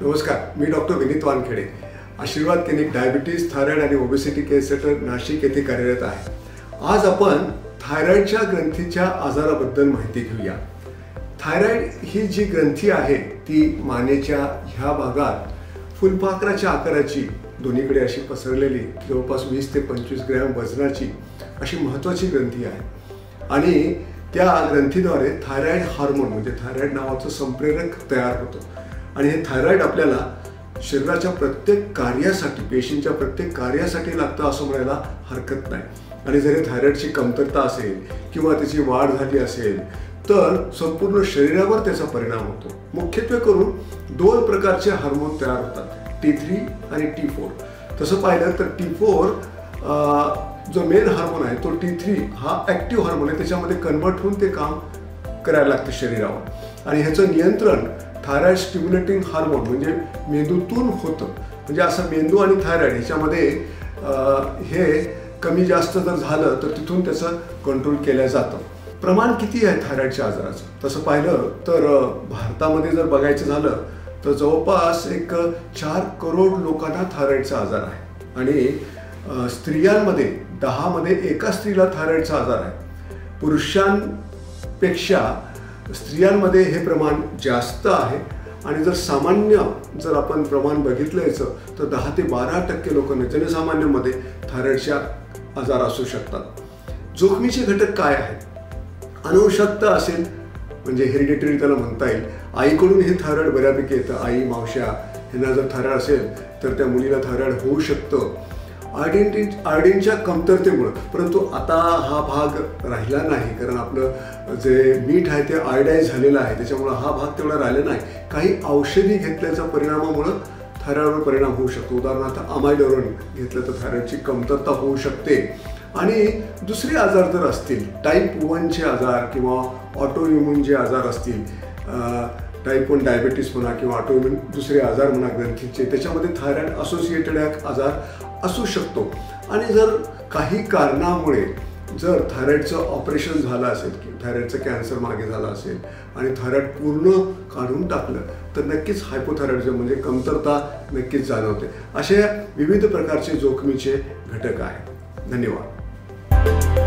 नमस्कार, मी डॉक्टर विनीत वानखेडे, आशीर्वाद clinic diabetes, thyroid आणि ओबेसिटी केअर सेंटर नाशिक येथे कार्यरत आहे। आज आपण थायरॉइडच्या ग्रंथीच्या आजाराबद्दल माहिती घेऊया। थायरॉइड ही जी ग्रंथी आहे ती मानेच्या ह्या भागात फुलपाखराच्या आकाराची, दोन्हीकडे अशी पसरलेली, जवळपास 20 ते 25 ग्रॅम वजनाची अशी महत्त्वाची ग्रंथी आहे आणि त्या ग्रंथीद्वारे थायरॉइड हार्मोन म्हणजे थायरॉइड नावाचं संप्रेरक तयार होतं आणि हे थायरॉइड आपल्याला शरीराच्या प्रत्येक कार्यासाठी, पेशींच्या प्रत्येक कार्यासाठी लागतं असं म्हणायला हरकत नाही। आणि जरी थायरॉइडची कमतरता असेल किंवा त्याची वाढ झाली असेल तर संपूर्ण शरीरावर त्याचा परिणाम होतो। मुख्यत्वे करून दोन प्रकारचे हार्मोन तयार होतात, T3 आणि T4। तसं पाहिलं तर T4 जो मेन हार्मोन आहे तो T3 हा ॲक्टिव्ह हार्मोन आहे, त्याच्यामध्ये कन्वर्ट होऊन ते काम करायला लागतं शरीरावर आणि ह्याचं नियंत्रण थायरॉइड स्टिम्युलेटिंग हार्मोन म्हणजे मेंदूतून होतं। म्हणजे असं मेंदू आणि थायरॉइड ह्याच्यामध्ये हे कमी जास्त जर झालं तर तिथून त्याचं कंट्रोल केलं जातं। प्रमाण किती आहे थायरॉइडच्या आजाराचं तसं पाहिलं तर भारतामध्ये जर बघायचं झालं तर जवळपास 4 करोड लोकांना थायरॉइडचा आजार आहे आणि स्त्रियांमध्ये 10 मध्ये एका स्त्रीला थायरॉइडचा आजार आहे। पुरुषांपेक्षा स्त्रियांमध्ये हे प्रमाण जास्त आहे आणि जर आपण प्रमाण बघितलं याचं तर 10 ते 12% लोकांना जनसामान्यांमध्ये थायरॉइडच्या आजार असू शकतात। जोखमीचे घटक काय आहेत? अनुवंशिकता असेल म्हणजे हेरिडिटरी त्याला म्हणता येईल, आईकडून हे थायरॉइड बऱ्यापैकी येतं, आई मावश्या यांना जर थायरॉइड असेल तर त्या मुलीला थायरॉइड होऊ शकतं। आयोडीनच्या कमतरतेमुळे, परंतु आता हा भाग राहिला नाही कारण आपलं जे मीठ आहे ते आयोडाईज झालेलं आहे, त्याच्यामुळे हा भाग तेवढा राहिला नाही। काही औषधी घेतल्याच्या परिणामामुळे थायरॉइडवर परिणाम होऊ शकतो। उदाहरणार्थ अमायडोरन घेतलं तर थायरॉइडची कमतरता होऊ शकते। आणि दुसरे आजार जर असतील, टाईप 1चे आजार किंवा ऑटोइम्यून जे आजार असतील, टाईप 1 डायबिटीस म्हणा किंवा ऑटोइम्यून दुसरे आजार म्हणा ग्रंथीचे, त्याच्यामध्ये थायरॉइड असोसिएटेड आजार असू शकतो। आणि जर काही कारणामुळे जर थायरॉइडचं ऑपरेशन झालं असेल किंवा थायरॉइडचं कॅन्सर मागे झाला असेल आणि थायरॉइड पूर्ण काढून टाकलं तर नक्कीच हायपोथायरॉइडिझम म्हणजे कमतरता नक्कीच जाणवते। असे विविध प्रकारचे जोखमीचे घटक आहेत। धन्यवाद।